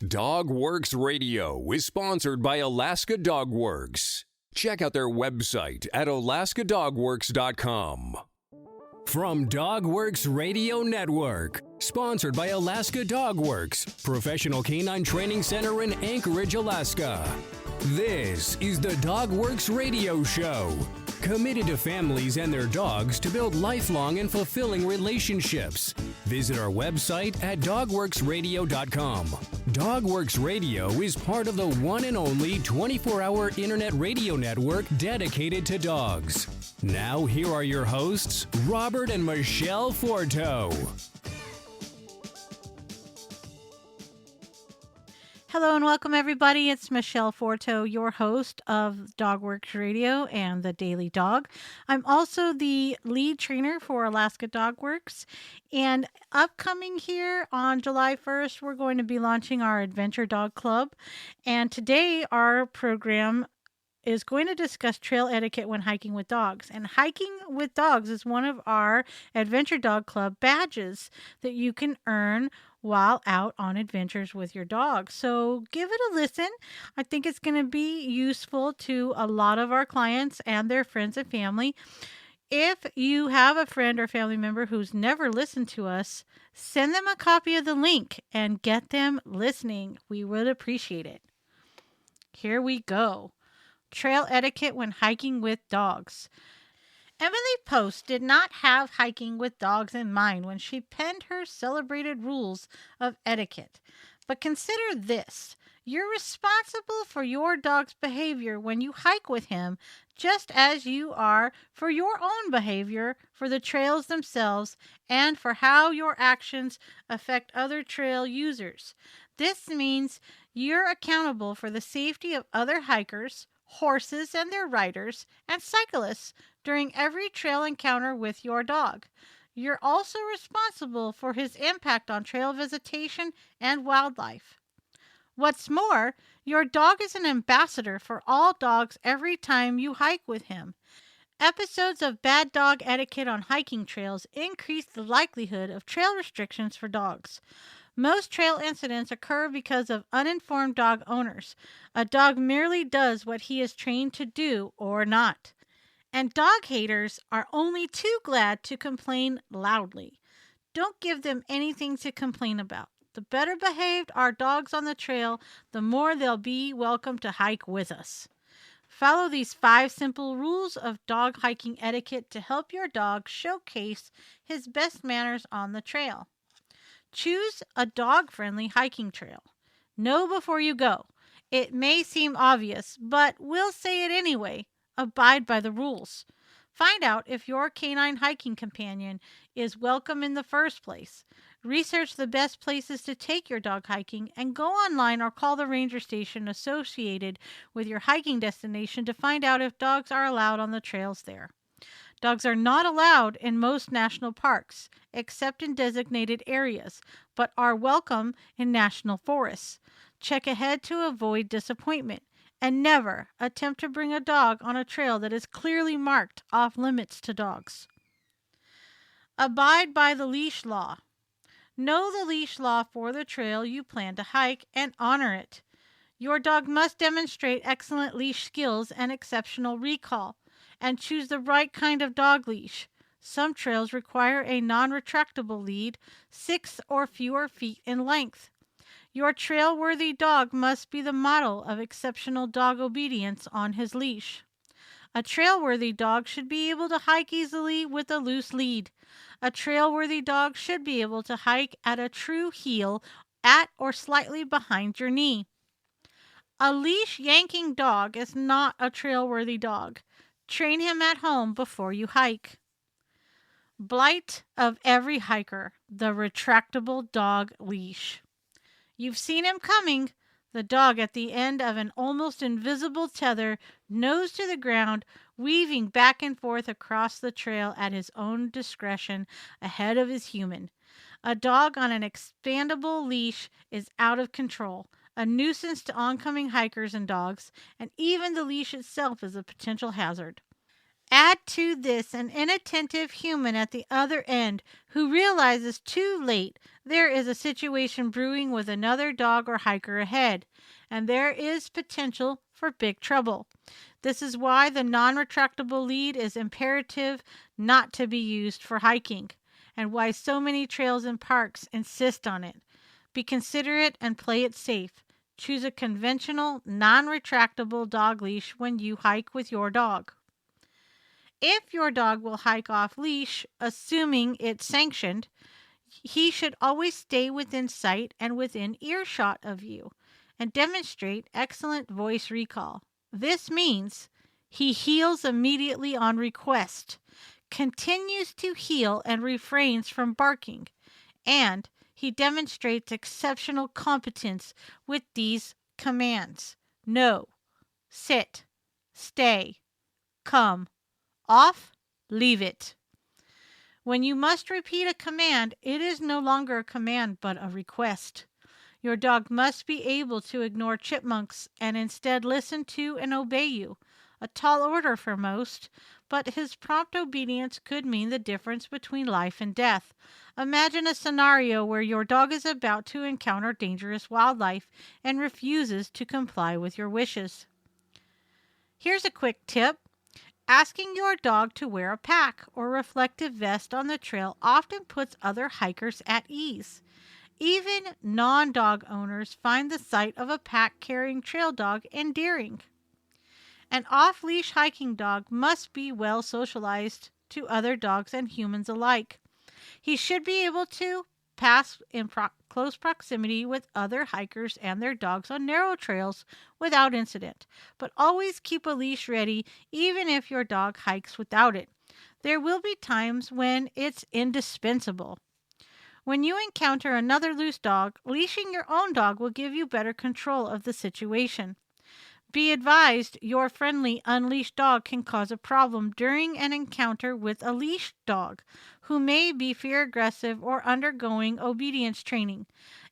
DogWorks Radio is sponsored by Alaska Dog Works. Check out their website at alaskadogworks.com. From DogWorks Radio Network, sponsored by Alaska Dog Works, professional canine training center in Anchorage, Alaska. This is the DogWorks Radio Show, committed to families and their dogs to build lifelong and fulfilling relationships. Visit our website at dogworksradio.com. DogWorks Radio is part of the one and only 24-hour internet radio network dedicated to dogs. Now, here are your hosts, Robert and Michele Forto. Hello and welcome, everybody. It's Michele Forto, your host of DogWorks Radio and The Daily Dog. I'm also the lead trainer for Alaska Dog Works. And upcoming here on July 1st, we're going to be launching our Adventure Dog Club. And today, our program is going to discuss trail etiquette when hiking with dogs. And hiking with dogs is one of our Adventure Dog Club badges that you can earn while out on adventures with your dog. So give it a listen. I think it's going to be useful to a lot of our clients and their friends and family. If you have a friend or family member who's never listened to us, send them a copy of the link and get them listening. We would appreciate it. Here we go. Trail etiquette when hiking with dogs. Emily Post did not have hiking with dogs in mind when she penned her celebrated rules of etiquette. But consider this. You're responsible for your dog's behavior when you hike with him, just as you are for your own behavior, for the trails themselves, and for how your actions affect other trail users. This means you're accountable for the safety of other hikers, horses and their riders, and cyclists during every trail encounter with your dog. You're also responsible for his impact on trail visitation and wildlife. What's more, your dog is an ambassador for all dogs every time you hike with him. Episodes of bad dog etiquette on hiking trails increase the likelihood of trail restrictions for dogs. Most trail incidents occur because of uninformed dog owners. A dog merely does what he is trained to do or not. And dog haters are only too glad to complain loudly. Don't give them anything to complain about. The better behaved our dogs on the trail, the more they'll be welcome to hike with us. Follow these 5 simple rules of dog hiking etiquette to help your dog showcase his best manners on the trail. Choose a dog-friendly hiking trail. Know before you go. It may seem obvious, but we'll say it anyway. Abide by the rules. Find out if your canine hiking companion is welcome in the first place. Research the best places to take your dog hiking and go online or call the ranger station associated with your hiking destination to find out if dogs are allowed on the trails there. Dogs are not allowed in most national parks, except in designated areas, but are welcome in national forests. Check ahead to avoid disappointment. And never attempt to bring a dog on a trail that is clearly marked off limits to dogs. Abide by the leash law. Know the leash law for the trail you plan to hike and honor it. Your dog must demonstrate excellent leash skills and exceptional recall, and choose the right kind of dog leash. Some trails require a non-retractable lead, 6 or fewer feet in length. Your trail-worthy dog must be the model of exceptional dog obedience on his leash. A trail-worthy dog should be able to hike easily with a loose lead. A trail-worthy dog should be able to hike at a true heel at or slightly behind your knee. A leash-yanking dog is not a trail-worthy dog. Train him at home before you hike. Blight of every hiker, the retractable dog leash. You've seen him coming, the dog at the end of an almost invisible tether, nose to the ground, weaving back and forth across the trail at his own discretion ahead of his human. A dog on an expandable leash is out of control, a nuisance to oncoming hikers and dogs, and even the leash itself is a potential hazard. Add to this an inattentive human at the other end who realizes too late there is a situation brewing with another dog or hiker ahead, and there is potential for big trouble. This is why the non retractable lead is imperative not to be used for hiking, and why so many trails and parks insist on it. Be considerate and play it safe. Choose a conventional, non retractable dog leash when you hike with your dog. If your dog will hike off leash, assuming it's sanctioned, he should always stay within sight and within earshot of you and demonstrate excellent voice recall. This means he heels immediately on request, continues to heel and refrains from barking, and he demonstrates exceptional competence with these commands: no, sit, stay, come, off, leave it. When you must repeat a command, it is no longer a command but a request. Your dog must be able to ignore chipmunks and instead listen to and obey you. A tall order for most, but his prompt obedience could mean the difference between life and death. Imagine a scenario where your dog is about to encounter dangerous wildlife and refuses to comply with your wishes. Here's a quick tip. Asking your dog to wear a pack or reflective vest on the trail often puts other hikers at ease. Even non-dog owners find the sight of a pack-carrying trail dog endearing. An off-leash hiking dog must be well socialized to other dogs and humans alike. He should be able to pass in close proximity with other hikers and their dogs on narrow trails without incident, but always keep a leash ready even if your dog hikes without it. There will be times when it's indispensable. When you encounter another loose dog, leashing your own dog will give you better control of the situation. Be advised, your friendly unleashed dog can cause a problem during an encounter with a leashed dog who may be fear aggressive or undergoing obedience training.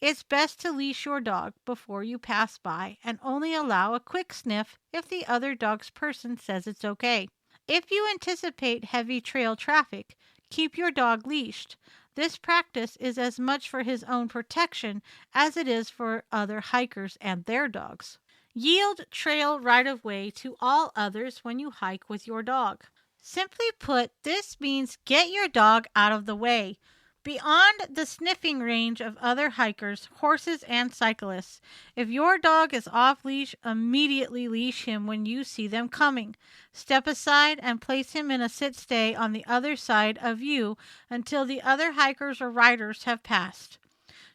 It's best to leash your dog before you pass by and only allow a quick sniff if the other dog's person says it's okay. If you anticipate heavy trail traffic, keep your dog leashed. This practice is as much for his own protection as it is for other hikers and their dogs. Yield trail right-of-way to all others when you hike with your dog. Simply put, this means get your dog out of the way, beyond the sniffing range of other hikers, horses, and cyclists. If your dog is off leash, immediately leash him when you see them coming. Step aside and place him in a sit-stay on the other side of you until the other hikers or riders have passed.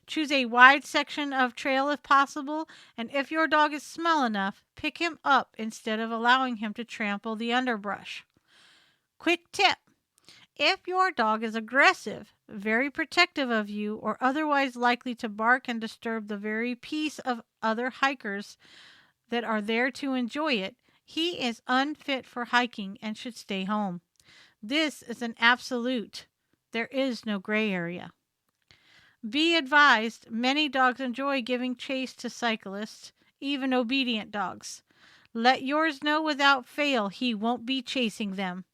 Choose a wide section of trail if possible, and if your dog is small enough, pick him up instead of allowing him to trample the underbrush. Quick tip. If your dog is aggressive, very protective of you, or otherwise likely to bark and disturb the very peace of other hikers that are there to enjoy it, he is unfit for hiking and should stay home. This is an absolute. There is no gray area. Be advised, many dogs enjoy giving chase to cyclists, even obedient dogs. Let yours know without fail he won't be chasing them.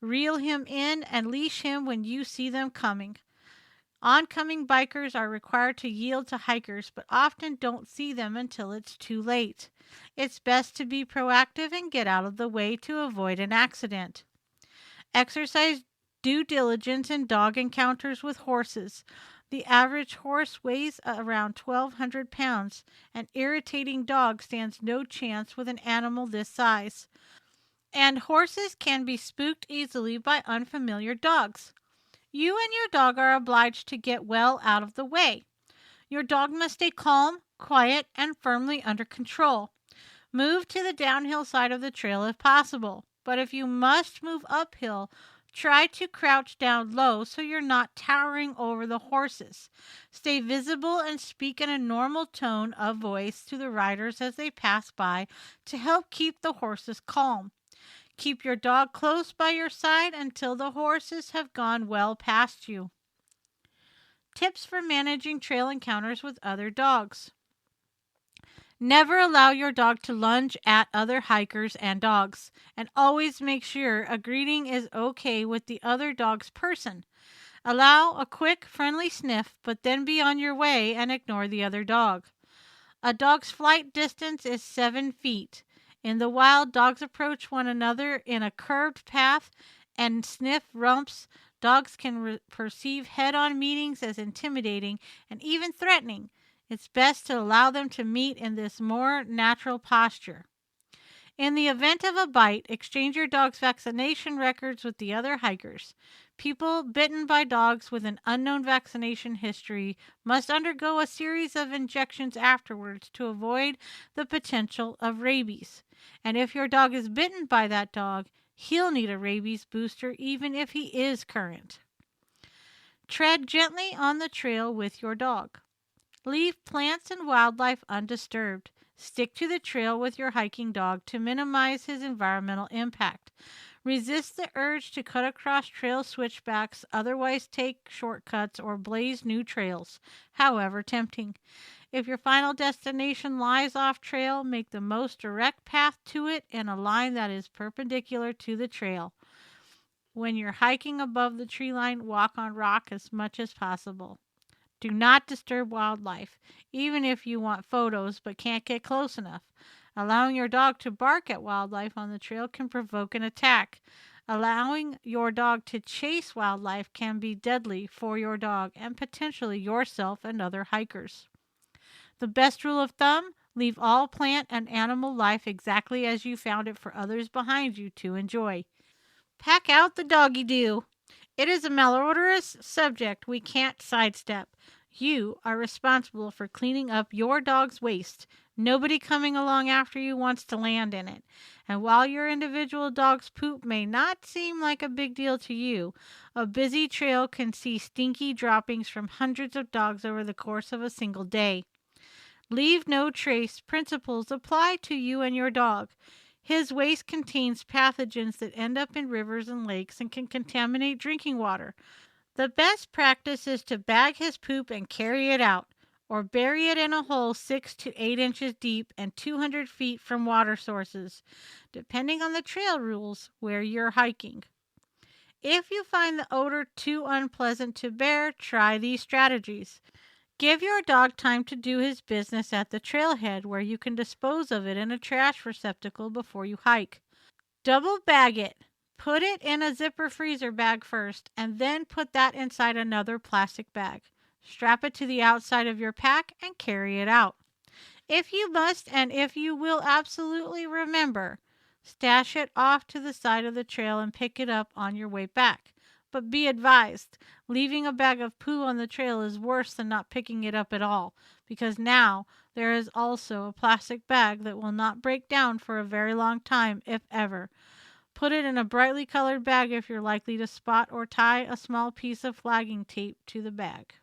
Reel him in and leash him when you see them coming. Oncoming bikers are required to yield to hikers, but often don't see them until it's too late. It's best to be proactive and get out of the way to avoid an accident. Exercise due diligence in dog encounters with horses. The average horse weighs around 1,200 pounds. An irritating dog stands no chance with an animal this size. And horses can be spooked easily by unfamiliar dogs. You and your dog are obliged to get well out of the way. Your dog must stay calm, quiet, and firmly under control. Move to the downhill side of the trail if possible. But if you must move uphill, try to crouch down low so you're not towering over the horses. Stay visible and speak in a normal tone of voice to the riders as they pass by to help keep the horses calm. Keep your dog close by your side until the horses have gone well past you. Tips for managing trail encounters with other dogs. Never allow your dog to lunge at other hikers and dogs, and always make sure a greeting is okay with the other dog's person. Allow a quick, friendly sniff, but then be on your way and ignore the other dog. A dog's flight distance is 7 feet. In the wild, dogs approach one another in a curved path and sniff rumps. Dogs can perceive head-on meetings as intimidating and even threatening. It's best to allow them to meet in this more natural posture. In the event of a bite, exchange your dog's vaccination records with the other hikers. People bitten by dogs with an unknown vaccination history must undergo a series of injections afterwards to avoid the potential of rabies. And if your dog is bitten by that dog, he'll need a rabies booster even if he is current. Tread gently on the trail with your dog. Leave plants and wildlife undisturbed. Stick to the trail with your hiking dog to minimize his environmental impact. Resist the urge to cut across trail switchbacks, otherwise take shortcuts or blaze new trails, however tempting. If your final destination lies off trail, make the most direct path to it in a line that is perpendicular to the trail. When you're hiking above the tree line, walk on rock as much as possible. Do not disturb wildlife, even if you want photos but can't get close enough. Allowing your dog to bark at wildlife on the trail can provoke an attack. Allowing your dog to chase wildlife can be deadly for your dog and potentially yourself and other hikers. The best rule of thumb, leave all plant and animal life exactly as you found it for others behind you to enjoy. Pack out the doggy doo. It is a malodorous subject we can't sidestep. You are responsible for cleaning up your dog's waste. Nobody coming along after you wants to land in it. And while your individual dog's poop may not seem like a big deal to you, a busy trail can see stinky droppings from hundreds of dogs over the course of a single day. Leave no trace principles apply to you and your dog. His waste contains pathogens that end up in rivers and lakes and can contaminate drinking water. The best practice is to bag his poop and carry it out, or bury it in a hole 6 to 8 inches deep and 200 feet from water sources, depending on the trail rules where you're hiking. If you find the odor too unpleasant to bear, try these strategies. Give your dog time to do his business at the trailhead where you can dispose of it in a trash receptacle before you hike. Double bag it. Put it in a zipper freezer bag first and then put that inside another plastic bag. Strap it to the outside of your pack and carry it out. If you must and if you will absolutely remember, stash it off to the side of the trail and pick it up on your way back. But be advised, leaving a bag of poo on the trail is worse than not picking it up at all, because now there is also a plastic bag that will not break down for a very long time, if ever. Put it in a brightly colored bag if you're likely to spot or tie a small piece of flagging tape to the bag.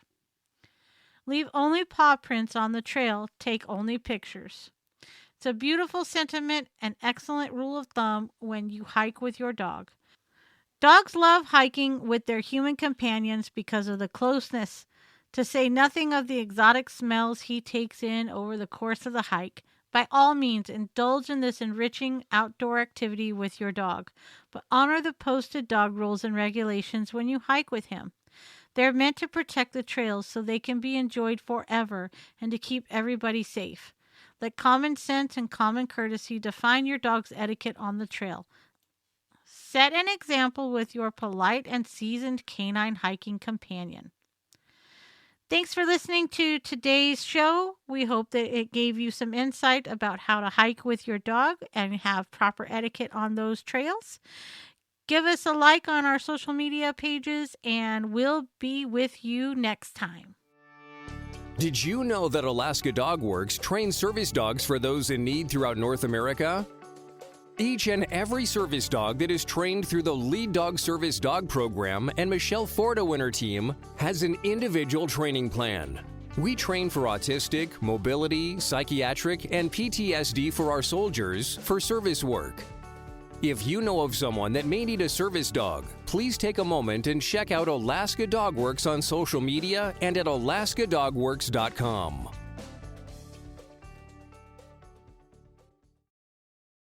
Leave only paw prints on the trail, take only pictures. It's a beautiful sentiment and excellent rule of thumb when you hike with your dog. Dogs love hiking with their human companions because of the closeness, to say nothing of the exotic smells he takes in over the course of the hike. By all means, indulge in this enriching outdoor activity with your dog, but honor the posted dog rules and regulations when you hike with him. They're meant to protect the trails so they can be enjoyed forever and to keep everybody safe. Let common sense and common courtesy define your dog's etiquette on the trail. Set an example with your polite and seasoned canine hiking companion. Thanks for listening to today's show. We hope that it gave you some insight about how to hike with your dog and have proper etiquette on those trails. Give us a like on our social media pages, and we'll be with you next time. Did you know that Alaska Dog Works trains service dogs for those in need throughout North America? Each and every service dog that is trained through the Lead Dog Service Dog Program and Michele Forto and her team has an individual training plan. We train for autistic, mobility, psychiatric, and PTSD for our soldiers for service work. If you know of someone that may need a service dog, please take a moment and check out Alaska Dog Works on social media and at alaskadogworks.com.